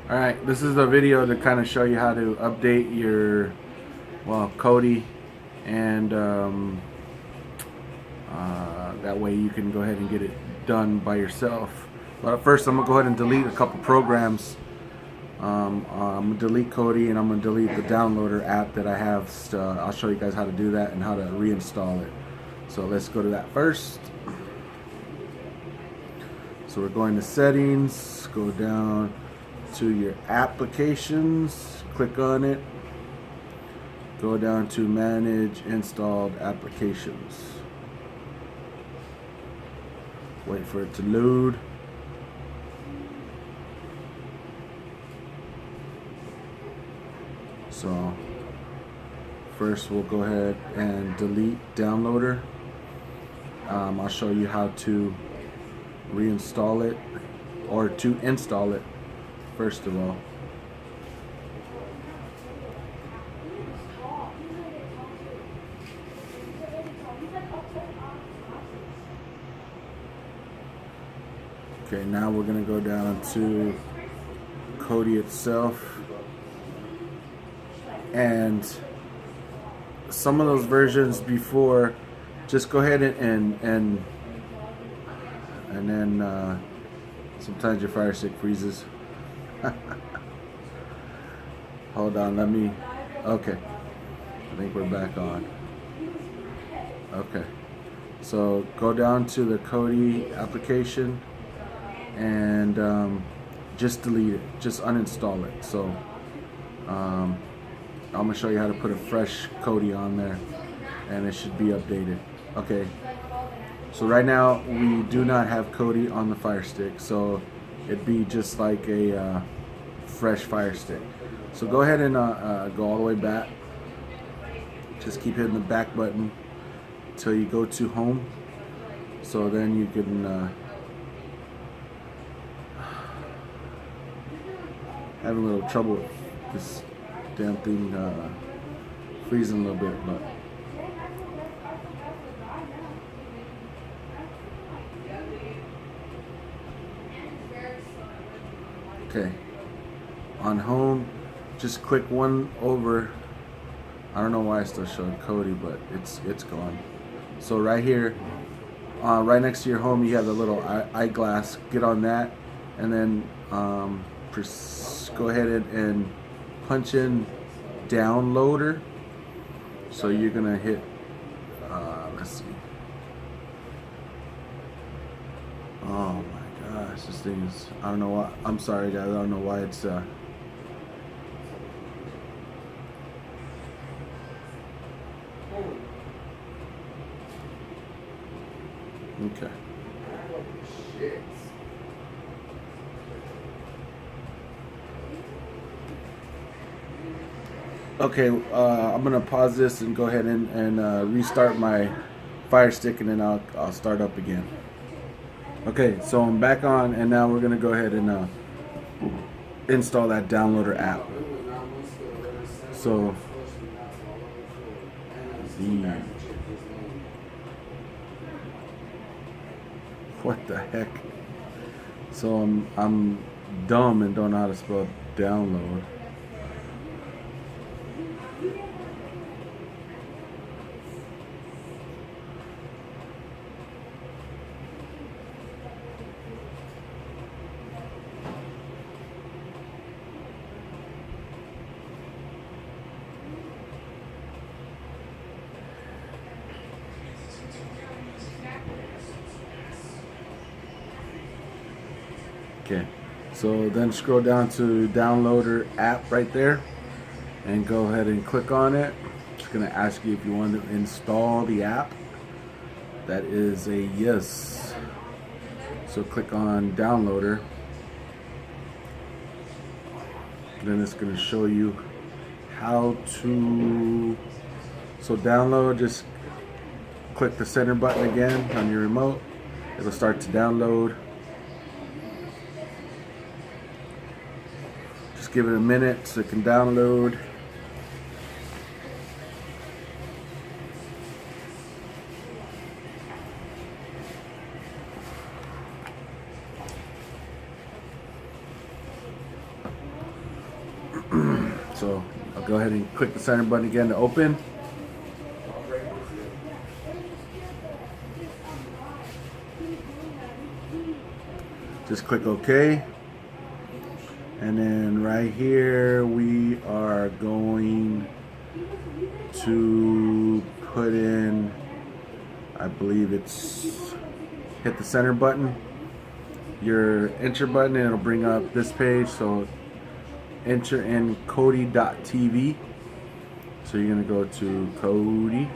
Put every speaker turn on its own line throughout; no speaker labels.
Alright, this is a video to kind of show you how to update your, well, Kodi, and that way you can go ahead and get it done by yourself. But first I'm going to go ahead and delete a couple programs. I'm going to delete Kodi, and I'm going to delete the downloader app that I have. So, I'll show you guys how to do that and how to reinstall it. So let's go to that first. So we're going to settings, go down to your applications, click on it, go down to manage installed applications, wait for it to load. So first we'll go ahead and delete downloader. I'll show you how to reinstall it, or to install it first of all. Okay, now we're going to go down to Kodi itself, and some of those versions before, just go ahead and then sometimes your Fire Stick freezes. Hold on, let me, okay, I think we're back on. Okay, so go down to the Kodi application and just delete it, just uninstall it. So I'm gonna show you how to put a fresh Kodi on there, and it should be updated. Okay, so right now we do not have Kodi on the Fire Stick, so it'd be just like a fresh Fire Stick. So go ahead and go all the way back. Just keep hitting the back button until you go to home. So then you can having a little trouble with this damn thing freezing a little bit, but okay. On home, just click one over. I don't know why I still showed Kodi, but it's gone. So right here, right next to your home, you have the little eyeglass. Get on that, and then go ahead and punch in downloader. So you're gonna hit, let's see. Oh my gosh, this thing is, I don't know why, I'm sorry guys, I don't know why it's okay. Okay, I'm gonna pause this and go ahead and restart my Fire Stick, and then I'll start up again. Okay, so I'm back on, and now we're gonna go ahead and install that downloader app. So what the heck? So I'm dumb and don't know how to spell download. Okay, so then scroll down to downloader app right there, and go ahead and click on it. It's gonna ask you if you want to install the app. That is a yes. So click on downloader. Then it's gonna show you how to, so download, just click the center button again on your remote. It'll start to download. Just give it a minute so it can download. So I'll go ahead and click the center button again to open. Just click OK. And then right here we are going to put in, I believe it's, hit the center button, your enter button, and it'll bring up this page. So enter in Kodi.tv. So you're going to go to Kodi.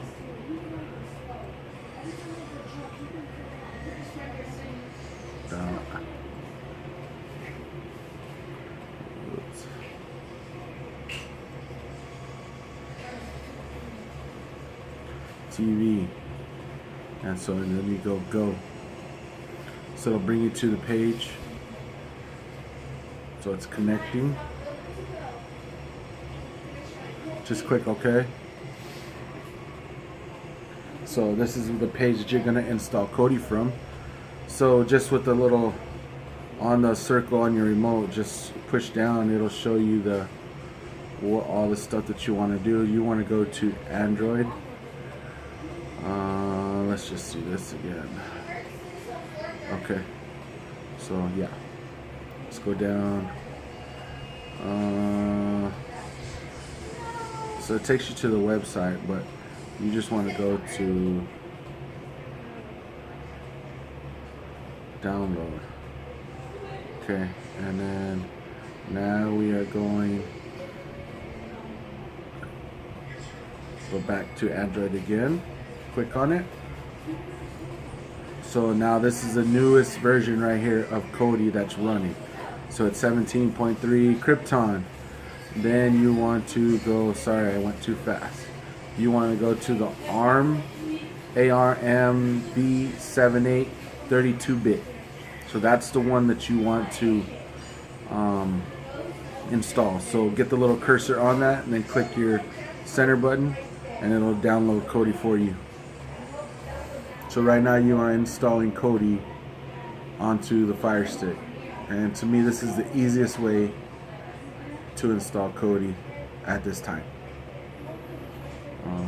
TV, and so then you go. So it'll bring you to the page. So it's connecting. Just click OK. So this is the page that you're going to install Kodi from. So just with the little on the circle on your remote, just push down, it'll show you all the stuff that you want to do. You want to go to Android. Let's just see this again. Okay, so yeah, let's go down. So it takes you to the website, but you just want to go to download. Okay, and then now we are going go back to Android again. Click on it. So now this is the newest version right here of Kodi that's running. So it's 17.3 Krypton. Then you want to go, sorry I went too fast. You want to go to the ARM V78 32-bit. So that's the one that you want to install. So get the little cursor on that and then click your center button and it'll download Kodi for you. So right now you are installing Kodi onto the Fire Stick, and to me this is the easiest way to install Kodi at this time.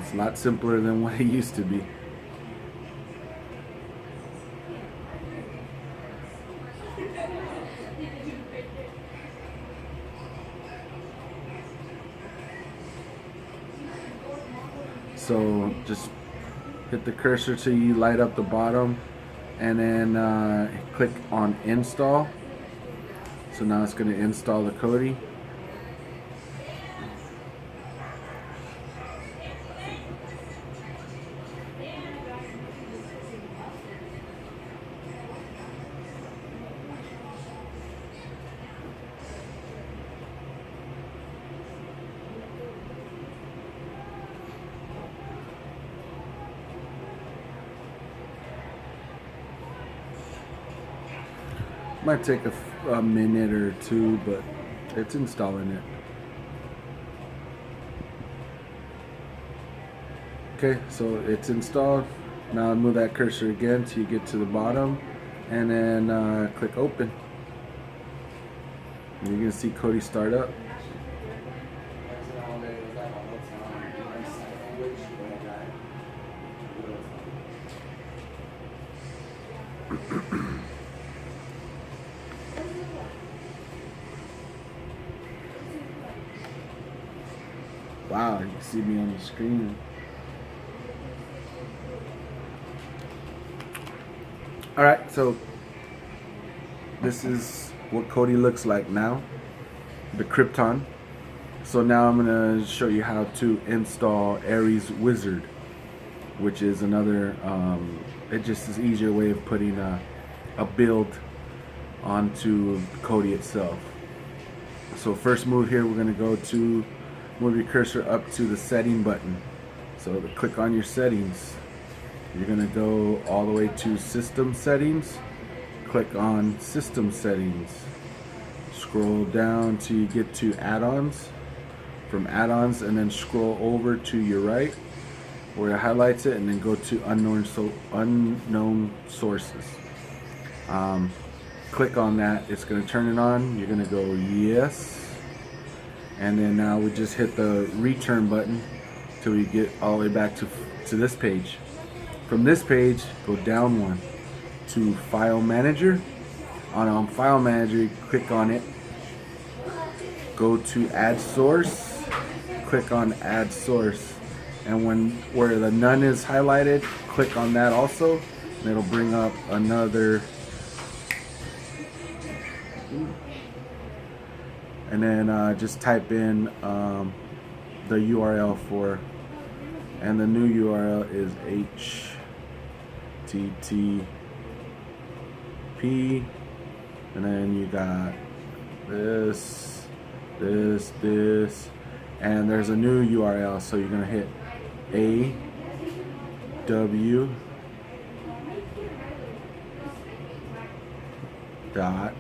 It's a lot simpler than what it used to be. So just hit the cursor till you light up the bottom, and then click on install. So now it's going to install the Kodi. Might take a minute or two, but it's installing it. Okay, so it's installed. Now move that cursor again till you get to the bottom, and then click open. And you're gonna see Kodi start up. Wow, you can see me on the screen. Alright, so this is what Kodi looks like now, the Krypton. So now I'm going to show you how to install Ares Wizard, which is another, it just is easier way of putting a build onto Kodi itself. So first move here, we're going to go to, move your cursor up to the setting button. So to click on your settings, you're going to go all the way to system settings, click on system settings, scroll down till you get to add-ons, from add-ons, and then scroll over to your right where it highlights it, and then go to unknown sources. Click on that, it's going to turn it on, you're going to go yes, And then now we just hit the return button till we get all the way back to this page. From this page, go down one to File Manager. On File Manager, you click on it. Go to Add Source. Click on Add Source. And where the none is highlighted, click on that also. And it'll bring up another. And then just type in the URL for, and the new URL is HTTP, and then you got this, and there's a new URL, so you're gonna hit AW dot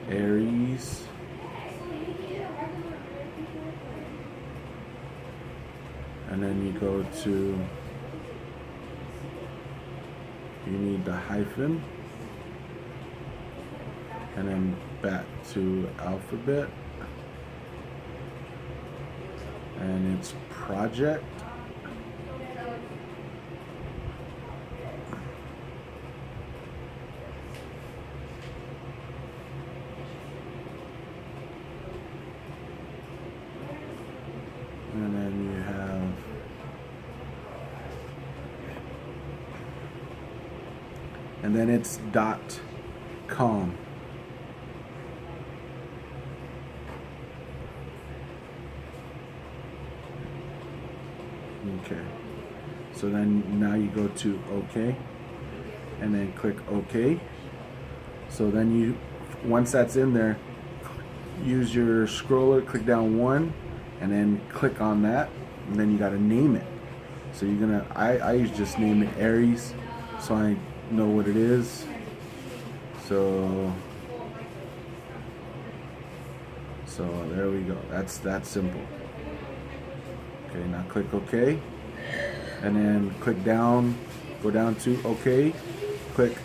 Aries and then you go to, you need the hyphen, and then back to alphabet, and it's project, and then you have and then it's .com. Okay, so then now you go to OK, and then click OK. So then you, once that's in there, use your scroller, click down one, and then click on that, and then you got to name it. So you're gonna, I usually just name it Aries, so I know what it is. So there we go. That's that simple. Okay, now click OK, and then click down, go down to OK, click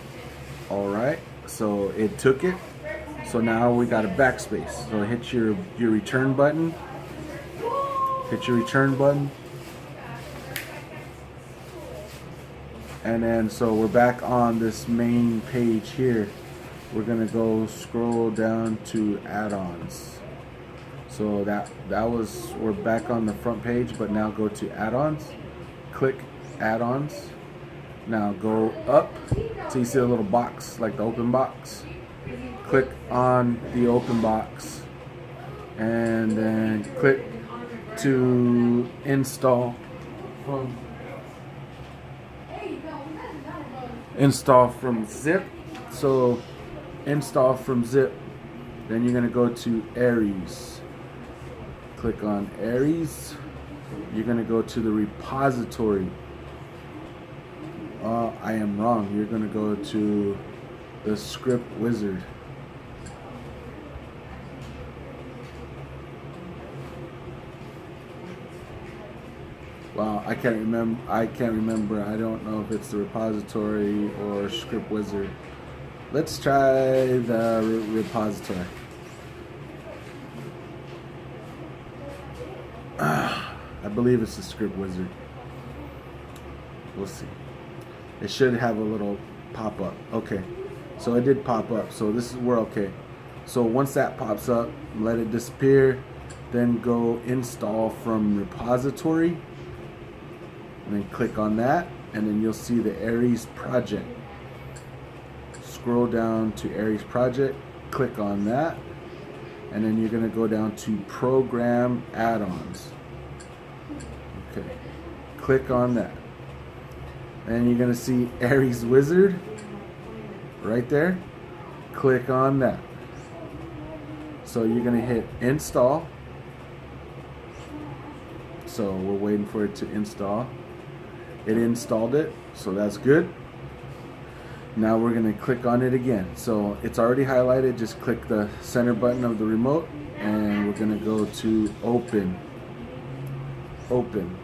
all right. So it took it. So now we got a backspace. So hit your return button. Hit your return button. And then so we're back on this main page here. We're gonna go scroll down to add-ons. So that was, we're back on the front page, but now go to add-ons. Click add-ons. Now go up so you see a little box like the open box. Click on the open box and then click to install from zip. So install from zip, then you're gonna go to Aries. Click on Aries. You're gonna go to the repository. I am wrong. You're gonna go to the script wizard. Wow, I can't remember. I don't know if it's the repository or script wizard. Let's try the repository. I believe it's the script wizard. We'll see. It should have a little pop up. Okay, so it did pop up. So this is, we're okay. So once that pops up, let it disappear. Then go install from repository. And then click on that, and then you'll see the Aries project. Scroll down to Aries project, click on that, and then you're going to go down to program add-ons. Okay, click on that, and you're going to see Aries wizard right there. Click on that. So you're going to hit install. So we're waiting for it to install. It installed it, so that's good. Now we're going to click on it again. So it's already highlighted. Just click the center button of the remote, and we're going to go to open. Open.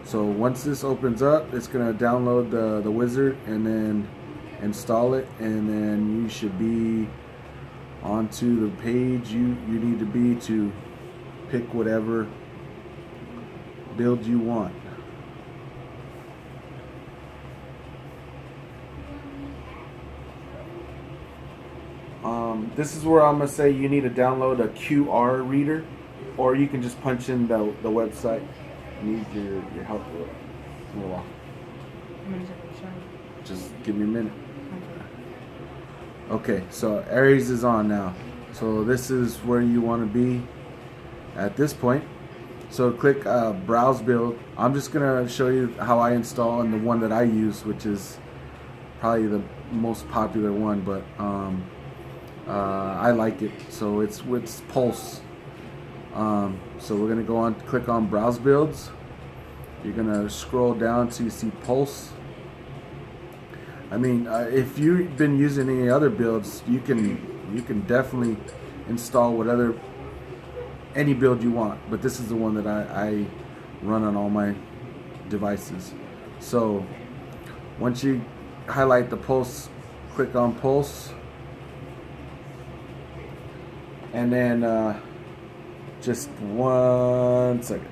So once this opens up, it's gonna download the wizard and then install it, and then you should be onto the page you need to be to pick whatever build you want. This is where I'm gonna say you need to download a QR reader, or you can just punch in the website. Need your help with it. A little while. Just give me a minute. Okay, so Aries is on now. So this is where you want to be at this point. So click browse build. I'm just gonna show you how I install and the one that I use, which is probably the most popular one, but I like it. So it's Pulse. So we're gonna go on, click on browse builds. You're gonna scroll down till you see Pulse. I mean, if you've been using any other builds, you can definitely install any build you want. But this is the one that I run on all my devices. So once you highlight the Pulse, click on Pulse, and then just 1 second.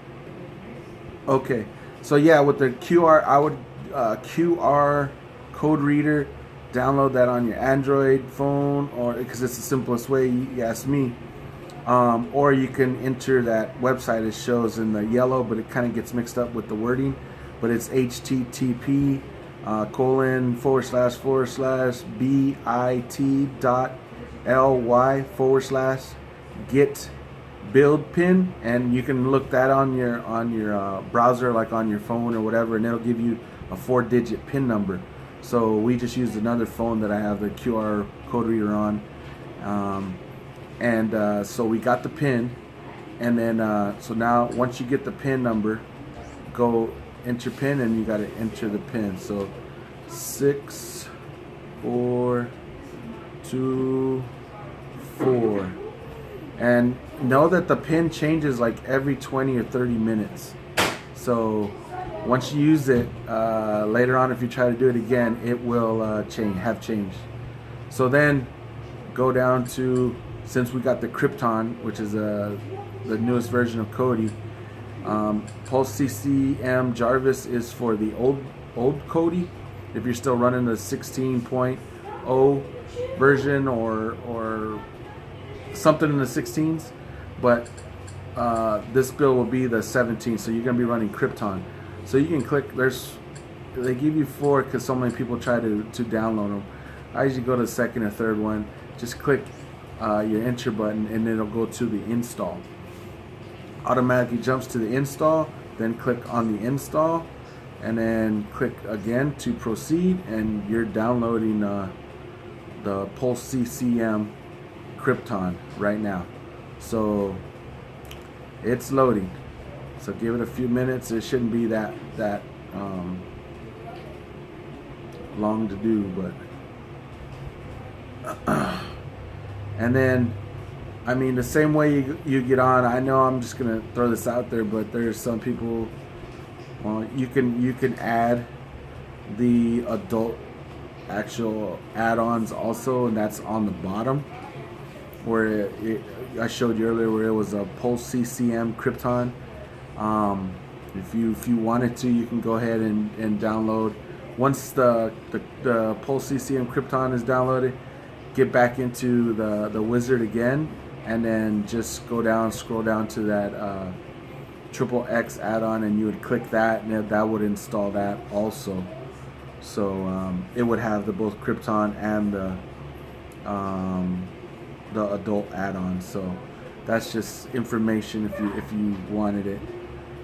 Okay, so yeah, with the QR, I would QR code reader, download that on your Android phone, or because it's the simplest way, you ask me. Or you can enter that website. It shows in the yellow, but it kind of gets mixed up with the wording. But it's http bit.ly/get build pin, and you can look that on your browser, like on your phone or whatever, and it'll give you a 4-digit pin number. So we just used another phone that I have the QR code reader on, so we got the pin, and then so now once you get the pin number, go enter pin, and you got to enter the pin. So 6 4 2 4, and know that the pin changes like every 20 or 30 minutes. So once you use it, later on, if you try to do it again, it will have changed. So then go down to, since we got the Krypton, which is the newest version of Kodi, Pulse CCM Jarvis is for the old Kodi. If you're still running the 16.0 version or something in the 16s, but this build will be the 17, so you're gonna be running Krypton. So you can click, they give you 4 because so many people try to download them. I usually go to the second or third one. Just click your enter button, and it'll go to the install. Automatically jumps to the install, then click on the install, and then click again to proceed, and you're downloading the Pulse CCM Krypton right now. So it's loading. So give it a few minutes. It shouldn't be that long to do, but and then, I mean, the same way you get on. I know I'm just gonna throw this out there, but there's some people. Well, you can add the adult actual add-ons also, and that's on the bottom where I showed you earlier, where it was a Pulse CCM Krypton. If you wanted to, you can go ahead and download. Once the Pulse CCM Krypton is downloaded, get back into the wizard again, and then just scroll down to that XXX add-on, and you would click that, and that would install that also. So it would have both Krypton and the adult add-on. So that's just information if you wanted it.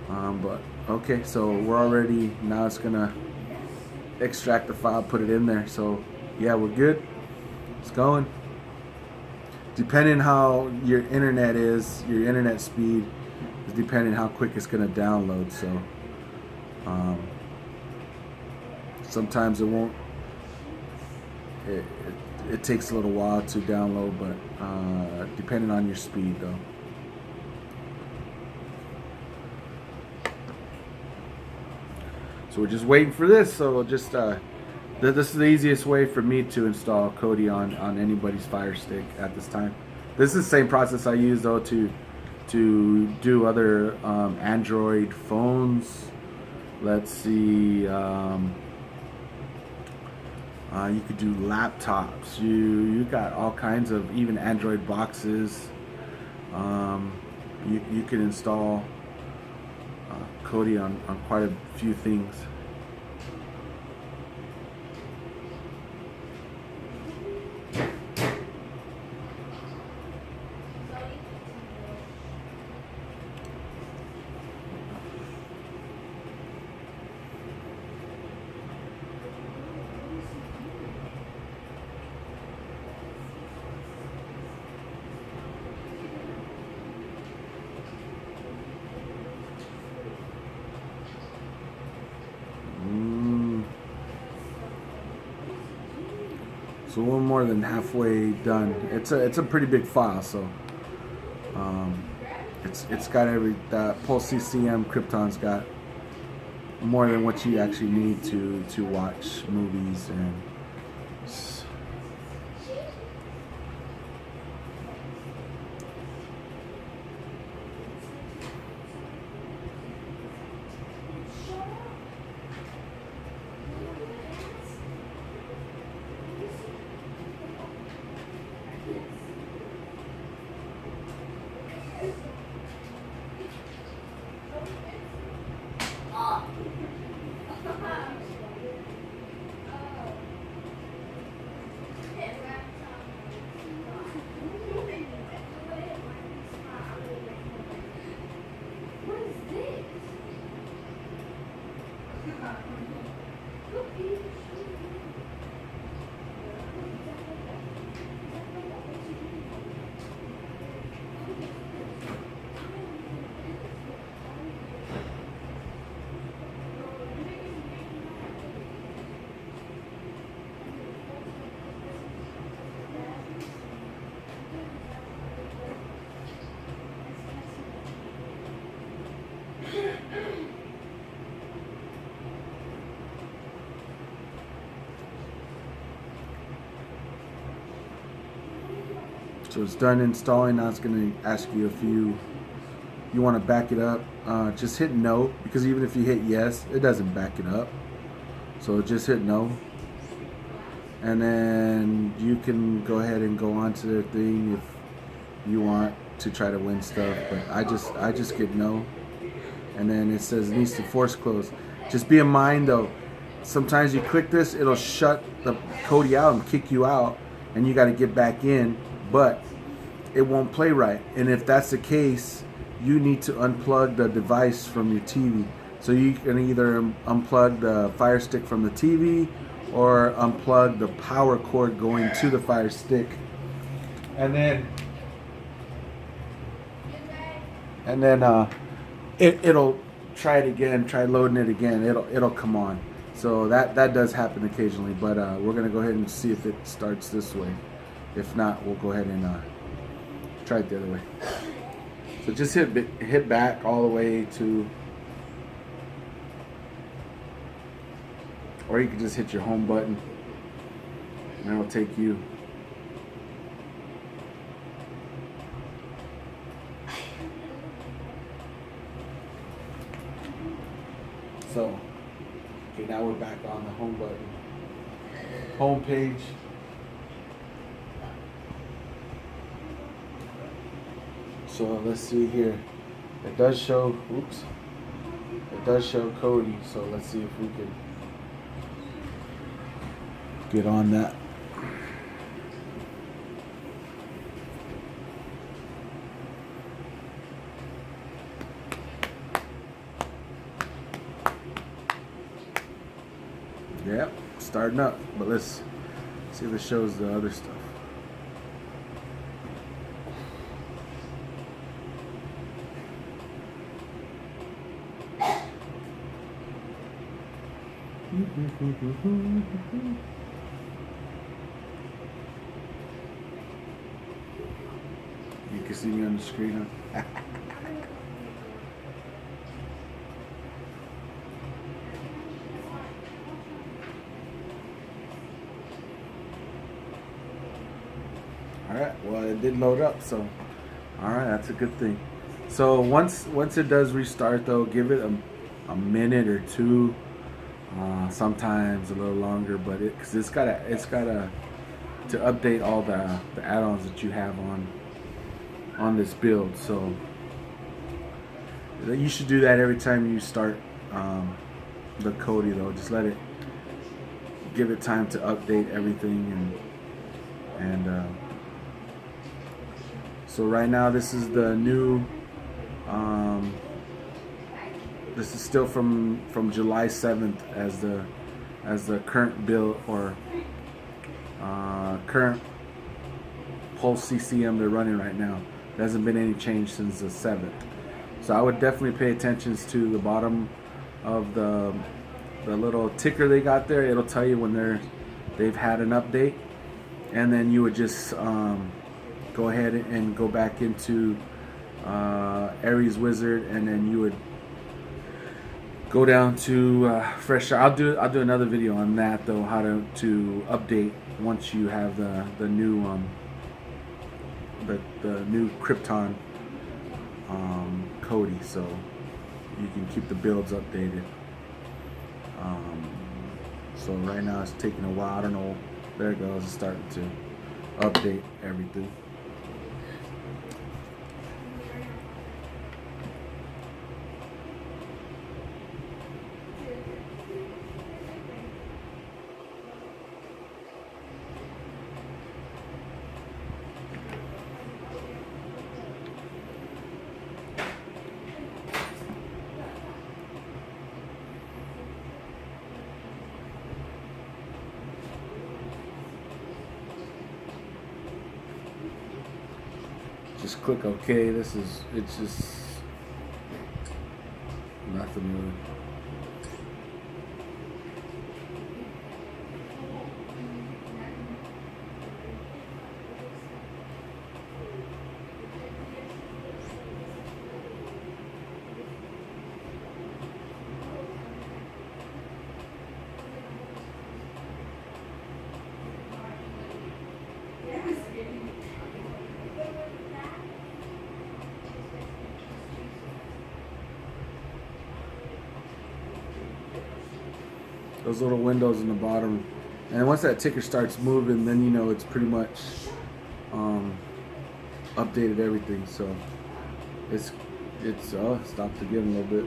But okay, so we're already, now it's gonna extract the file, put it in there. So yeah, we're good. It's going. Depending how your internet is, your internet speed is depending how quick it's gonna download. So sometimes it won't. It takes a little while to download, but depending on your speed though. So we're just waiting for this. So we'll just this is the easiest way for me to install Kodi on anybody's Fire Stick at this time. This is the same process I use though to do other Android phones. Let's see. You could do laptops. You got all kinds of even Android boxes. You can install Kodi on quite a few things. So we're more than halfway done. It's a pretty big file, so it's got that Pulse CCM Krypton's got more than what you actually need to watch movies and. So it's done installing. Now it's going to ask you if you want to back it up. Just hit no, because even if you hit yes, it doesn't back it up. So just hit no. And then you can go ahead and go on to the thing if you want to try to win stuff. But I just get no. And then it says it needs to force close. Just be in mind though, sometimes you click this, it'll shut the Kodi out and kick you out, and you got to get back in. But it won't play right, and if that's the case, you need to unplug the device from your TV. So you can either unplug the Fire Stick from the TV or unplug the power cord going to the Fire Stick, and then it'll try it again, try loading it again. It'll come on. So that does happen occasionally, but we're gonna go ahead and see if it starts this way. If not, we'll go ahead and try it the other way. So just hit back all the way to, or you can just hit your home button and it'll take you. So, okay, now we're back on the home button. Home page. So let's see here. It does show, oops. It does show Kodi, so let's see if we can get on that. Yep, starting up, but let's see if it shows the other stuff. You can see me on the screen, huh? it did load up. So, all right, that's a good thing. So once it does restart, though, give it a minute or two. Sometimes a little longer, but because it's gotta to update all the add-ons that you have on this build. So you should do that every time you start the Kodi, though. Just give it time to update everything, and so right now this is the new. This is still from July 7th as the current build, or current Pulse CCM they're running right now. There hasn't been any change since the 7th. So I would definitely pay attention to the bottom of the little ticker they got there. It'll tell you when they've had an update, and then you would just go ahead and go back into Ares Wizard, and then you would go down to fresh. I'll do another video on that, though, how to update once you have the new the new Krypton Kodi, so you can keep the builds updated. So right now it's taking a while. I don't know. There it goes. It's starting to update everything. Just click OK. It's just nothing really. Those little windows in the bottom, and once that ticker starts moving, then you know it's pretty much updated everything. So it's stopped again a little bit.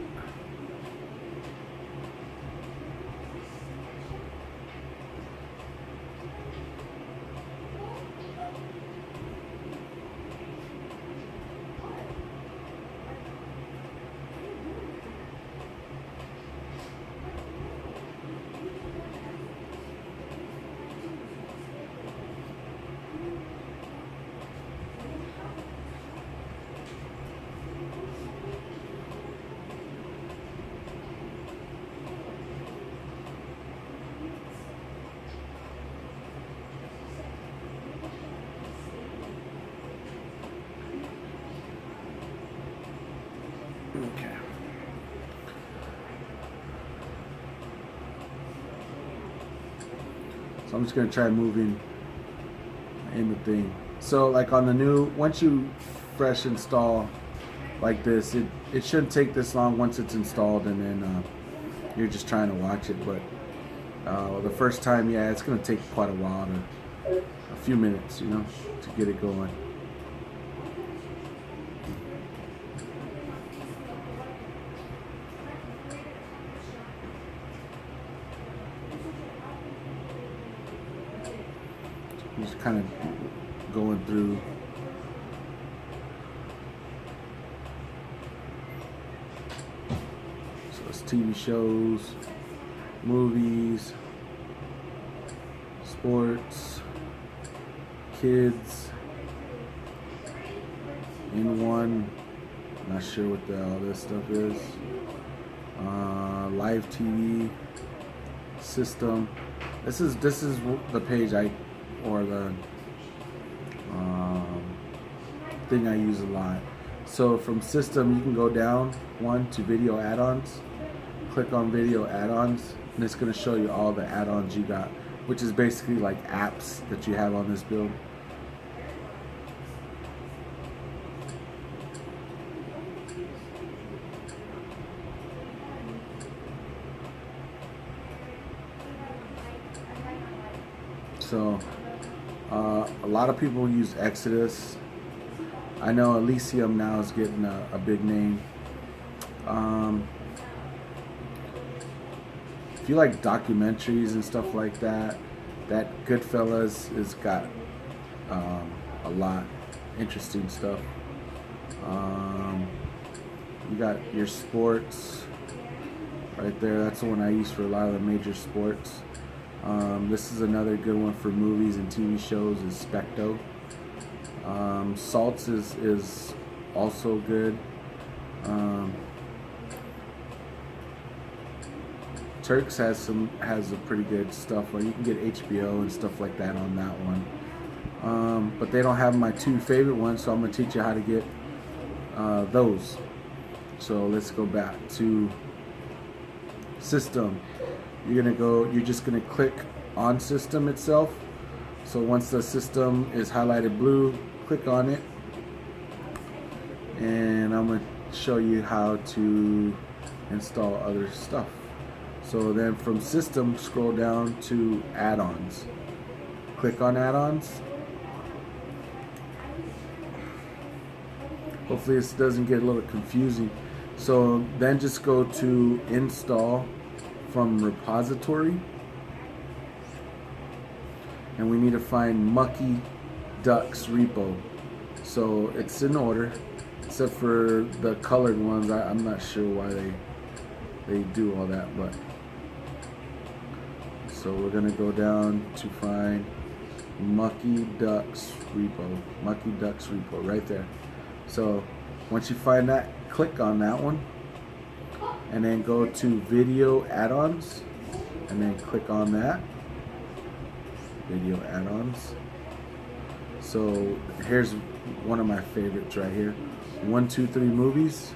Okay. So I'm just gonna try moving in the thing. So like on the new, once you fresh install like this, it shouldn't take this long once it's installed, and then you're just trying to watch it. But the first time, yeah, it's gonna take quite a while, a few minutes, you know, to get it going. Just kind of going through. So it's TV shows, movies, sports, kids, in one. Not sure what the all this stuff is. Live TV, system. This is the page or the thing I use a lot. So from system, you can go down one to video add-ons. Click on video add-ons, and it's going to show you all the add-ons you got, which is basically like apps that you have on this build. So a lot of people use Exodus. I know Elysium now is getting a big name. If you like documentaries and stuff like that, that Goodfellas has got a lot interesting stuff. You got your sports right there. That's the one I use for a lot of the major sports. This is another good one for movies and TV shows is Specto. Salts is also good. Turks has a pretty good stuff where you can get HBO and stuff like that on that one. But they don't have my two favorite ones, so I'm gonna teach you how to get those. So let's go back to system. You're just gonna click on system itself. So once the system is highlighted blue, click on it, and I'm gonna show you how to install other stuff. So then from system, scroll down to add-ons. Click on add-ons. Hopefully this doesn't get a little confusing. So then just go to install from repository. And we need to find Mucky Ducks repo. So it's in order, except for the colored ones. I'm not sure why they do all that, but so we're gonna go down to find Mucky Ducks repo. Mucky Ducks repo right there. So once you find that, click on that one, and then go to video add-ons, and then click on that. Video add-ons. So here's one of my favorites right here. 123 movies.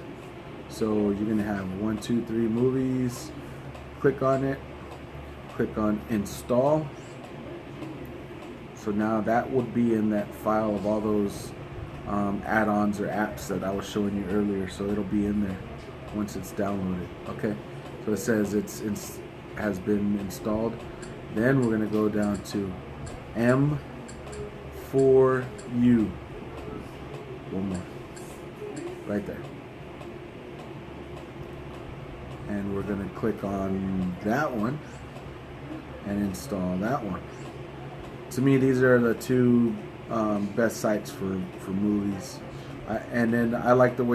So you're gonna have 123 movies. Click on it. Click on install. So now that would be in that file of all those add-ons or apps that I was showing you earlier. So it'll be in there once it's downloaded. Okay. So it says has been installed. Then we're gonna go down to M4U. One more. Right there. And we're going to click on that one and install that one. To me, these are the two best sites for movies. And then I like the way